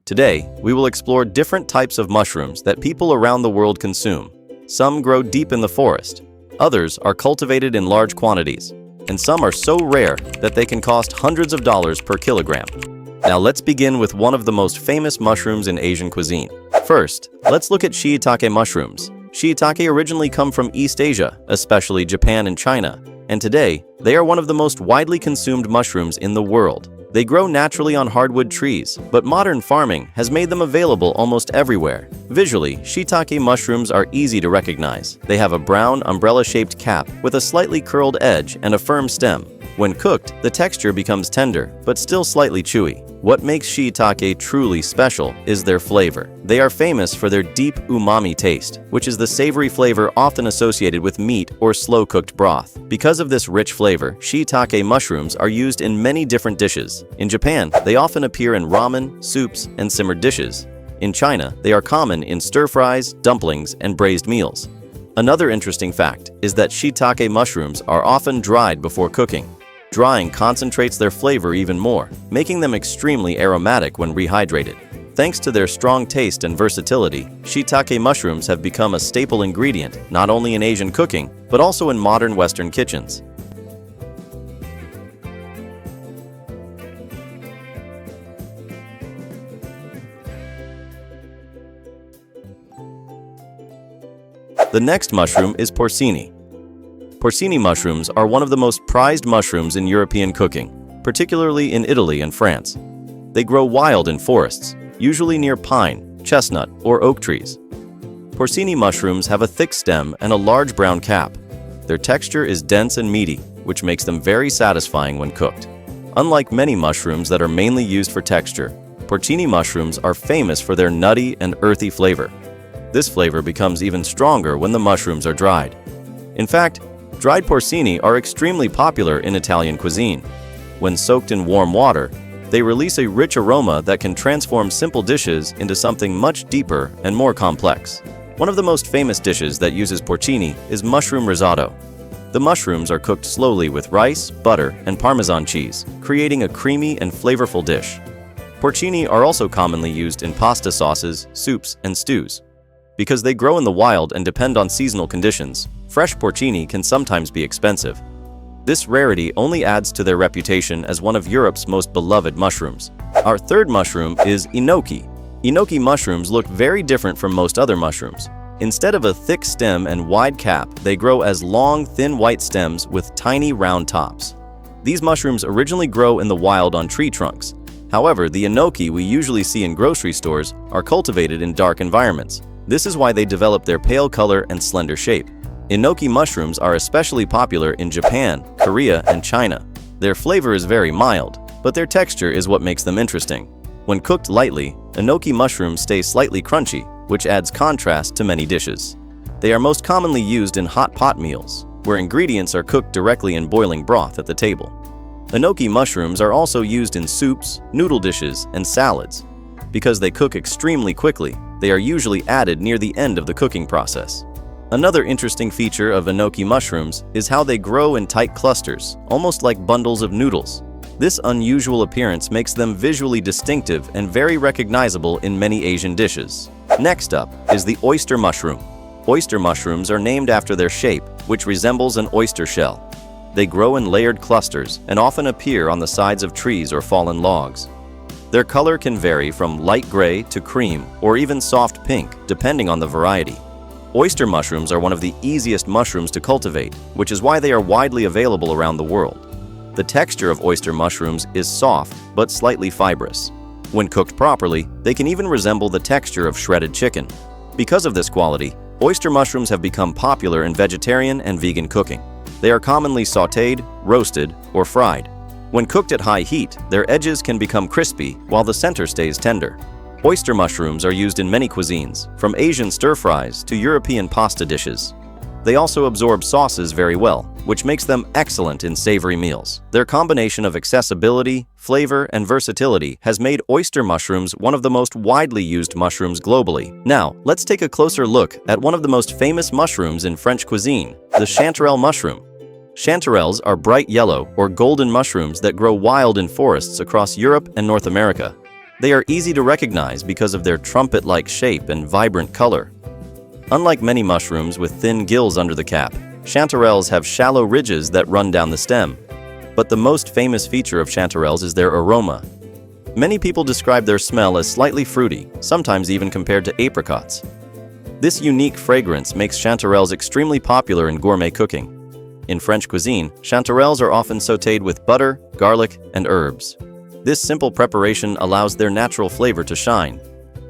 Today, we will explore different types of mushrooms that people around the world consume. Some grow deep in the forest, others are cultivated in large quantities, and some are so rare that they can cost hundreds of dollars per kilogram. Now let's begin with one of the most famous mushrooms in Asian cuisine. First, let's look at shiitake mushrooms. Shiitake originally come from East Asia, especially Japan and China, and today, they are one of the most widely consumed mushrooms in the world. They grow naturally on hardwood trees, but modern farming has made them available almost everywhere. Visually, shiitake mushrooms are easy to recognize. They have a brown, umbrella-shaped cap with a slightly curled edge and a firm stem. When cooked, the texture becomes tender, but still slightly chewy. What makes shiitake truly special is their flavor. They are famous for their deep umami taste, which is the savory flavor often associated with meat or slow-cooked broth. Because of this rich flavor, shiitake mushrooms are used in many different dishes. In Japan, they often appear in ramen, soups, and simmered dishes. In China, they are common in stir-fries, dumplings, and braised meals. Another interesting fact is that shiitake mushrooms are often dried before cooking. Drying concentrates their flavor even more, making them extremely aromatic when rehydrated. Thanks to their strong taste and versatility, shiitake mushrooms have become a staple ingredient not only in Asian cooking, but also in modern Western kitchens. The next mushroom is porcini. Porcini mushrooms are one of the most prized mushrooms in European cooking, particularly in Italy and France. They grow wild in forests, usually near pine, chestnut, or oak trees. Porcini mushrooms have a thick stem and a large brown cap. Their texture is dense and meaty, which makes them very satisfying when cooked. Unlike many mushrooms that are mainly used for texture, porcini mushrooms are famous for their nutty and earthy flavor. This flavor becomes even stronger when the mushrooms are dried. In fact, dried porcini are extremely popular in Italian cuisine. When soaked in warm water, they release a rich aroma that can transform simple dishes into something much deeper and more complex. One of the most famous dishes that uses porcini is mushroom risotto. The mushrooms are cooked slowly with rice, butter, and Parmesan cheese, creating a creamy and flavorful dish. Porcini are also commonly used in pasta sauces, soups, and stews. Because they grow in the wild and depend on seasonal conditions, fresh porcini can sometimes be expensive. This rarity only adds to their reputation as one of Europe's most beloved mushrooms. Our third mushroom is enoki. Enoki mushrooms look very different from most other mushrooms. Instead of a thick stem and wide cap, they grow as long, thin white stems with tiny round tops. These mushrooms originally grow in the wild on tree trunks. However, the enoki we usually see in grocery stores are cultivated in dark environments. This is why they develop their pale color and slender shape. Enoki mushrooms are especially popular in Japan, Korea, and China. Their flavor is very mild, but their texture is what makes them interesting. When cooked lightly, enoki mushrooms stay slightly crunchy, which adds contrast to many dishes. They are most commonly used in hot pot meals, where ingredients are cooked directly in boiling broth at the table. Enoki mushrooms are also used in soups, noodle dishes, and salads. Because they cook extremely quickly, they are usually added near the end of the cooking process. Another interesting feature of enoki mushrooms is how they grow in tight clusters, almost like bundles of noodles. This unusual appearance makes them visually distinctive and very recognizable in many Asian dishes. Next up is the oyster mushroom. Oyster mushrooms are named after their shape, which resembles an oyster shell. They grow in layered clusters and often appear on the sides of trees or fallen logs. Their color can vary from light gray to cream or even soft pink, depending on the variety. Oyster mushrooms are one of the easiest mushrooms to cultivate, which is why they are widely available around the world. The texture of oyster mushrooms is soft but slightly fibrous. When cooked properly, they can even resemble the texture of shredded chicken. Because of this quality, oyster mushrooms have become popular in vegetarian and vegan cooking. They are commonly sautéed, roasted, or fried. When cooked at high heat, their edges can become crispy while the center stays tender. Oyster mushrooms are used in many cuisines, from Asian stir-fries to European pasta dishes. They also absorb sauces very well, which makes them excellent in savory meals. Their combination of accessibility, flavor, and versatility has made oyster mushrooms one of the most widely used mushrooms globally. Now, let's take a closer look at one of the most famous mushrooms in French cuisine, the chanterelle mushroom. Chanterelles are bright yellow or golden mushrooms that grow wild in forests across Europe and North America. They are easy to recognize because of their trumpet-like shape and vibrant color. Unlike many mushrooms with thin gills under the cap, chanterelles have shallow ridges that run down the stem. But the most famous feature of chanterelles is their aroma. Many people describe their smell as slightly fruity, sometimes even compared to apricots. This unique fragrance makes chanterelles extremely popular in gourmet cooking. In French cuisine, chanterelles are often sautéed with butter, garlic, and herbs. This simple preparation allows their natural flavor to shine.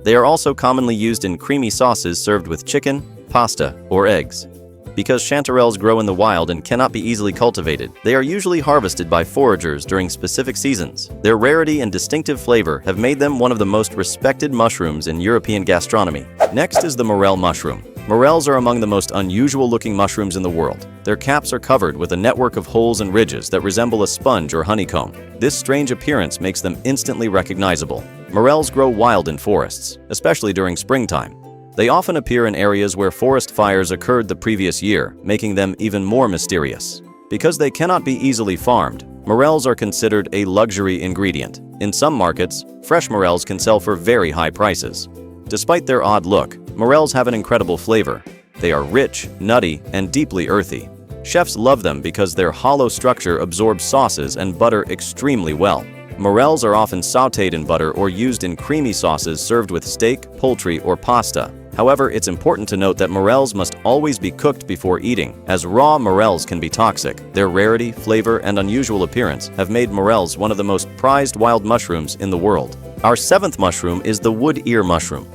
They are also commonly used in creamy sauces served with chicken, pasta, or eggs. Because chanterelles grow in the wild and cannot be easily cultivated, they are usually harvested by foragers during specific seasons. Their rarity and distinctive flavor have made them one of the most respected mushrooms in European gastronomy. Next is the morel mushroom. Morels are among the most unusual-looking mushrooms in the world. Their caps are covered with a network of holes and ridges that resemble a sponge or honeycomb. This strange appearance makes them instantly recognizable. Morels grow wild in forests, especially during springtime. They often appear in areas where forest fires occurred the previous year, making them even more mysterious. Because they cannot be easily farmed, morels are considered a luxury ingredient. In some markets, fresh morels can sell for very high prices. Despite their odd look, morels have an incredible flavor. They are rich, nutty, and deeply earthy. Chefs love them because their hollow structure absorbs sauces and butter extremely well. Morels are often sautéed in butter or used in creamy sauces served with steak, poultry, or pasta. However, it's important to note that morels must always be cooked before eating, as raw morels can be toxic. Their rarity, flavor, and unusual appearance have made morels one of the most prized wild mushrooms in the world. Our seventh mushroom is the wood ear mushroom.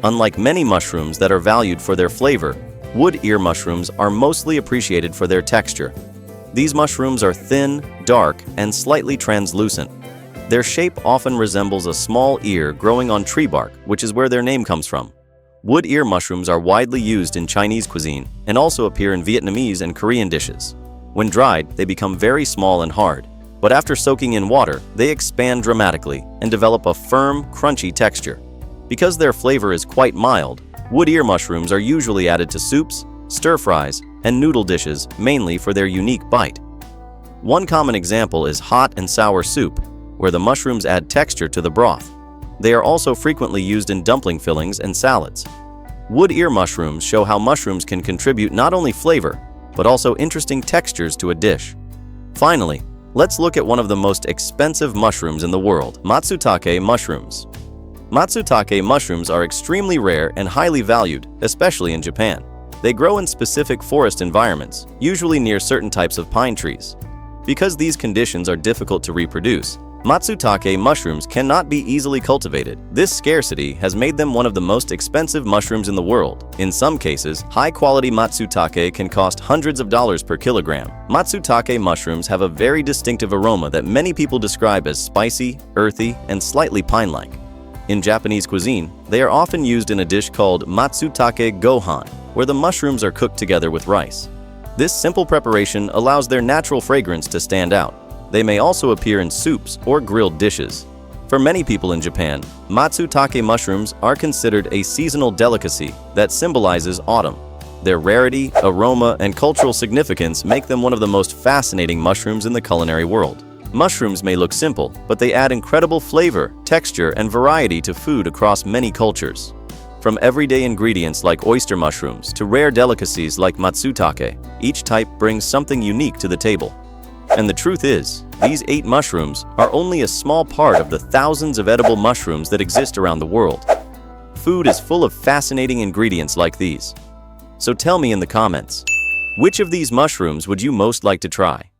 Unlike many mushrooms that are valued for their flavor, wood ear mushrooms are mostly appreciated for their texture. These mushrooms are thin, dark, and slightly translucent. Their shape often resembles a small ear growing on tree bark, which is where their name comes from. Wood ear mushrooms are widely used in Chinese cuisine and also appear in Vietnamese and Korean dishes. When dried, they become very small and hard, but after soaking in water, they expand dramatically and develop a firm, crunchy texture. Because their flavor is quite mild, wood ear mushrooms are usually added to soups, stir-fries, and noodle dishes mainly for their unique bite. One common example is hot and sour soup, where the mushrooms add texture to the broth. They are also frequently used in dumpling fillings and salads. Wood ear mushrooms show how mushrooms can contribute not only flavor, but also interesting textures to a dish. Finally, let's look at one of the most expensive mushrooms in the world, matsutake mushrooms. Matsutake mushrooms are extremely rare and highly valued, especially in Japan. They grow in specific forest environments, usually near certain types of pine trees. Because these conditions are difficult to reproduce, matsutake mushrooms cannot be easily cultivated. This scarcity has made them one of the most expensive mushrooms in the world. In some cases, high-quality matsutake can cost hundreds of dollars per kilogram. Matsutake mushrooms have a very distinctive aroma that many people describe as spicy, earthy, and slightly pine-like. In Japanese cuisine, they are often used in a dish called matsutake gohan, where the mushrooms are cooked together with rice. This simple preparation allows their natural fragrance to stand out. They may also appear in soups or grilled dishes. For many people in Japan, matsutake mushrooms are considered a seasonal delicacy that symbolizes autumn. Their rarity, aroma, and cultural significance make them one of the most fascinating mushrooms in the culinary world. Mushrooms may look simple, but they add incredible flavor, texture, and variety to food across many cultures. From everyday ingredients like oyster mushrooms to rare delicacies like matsutake, each type brings something unique to the table. And the truth is, these 8 mushrooms are only a small part of the thousands of edible mushrooms that exist around the world. Food is full of fascinating ingredients like these. So tell me in the comments, which of these mushrooms would you most like to try?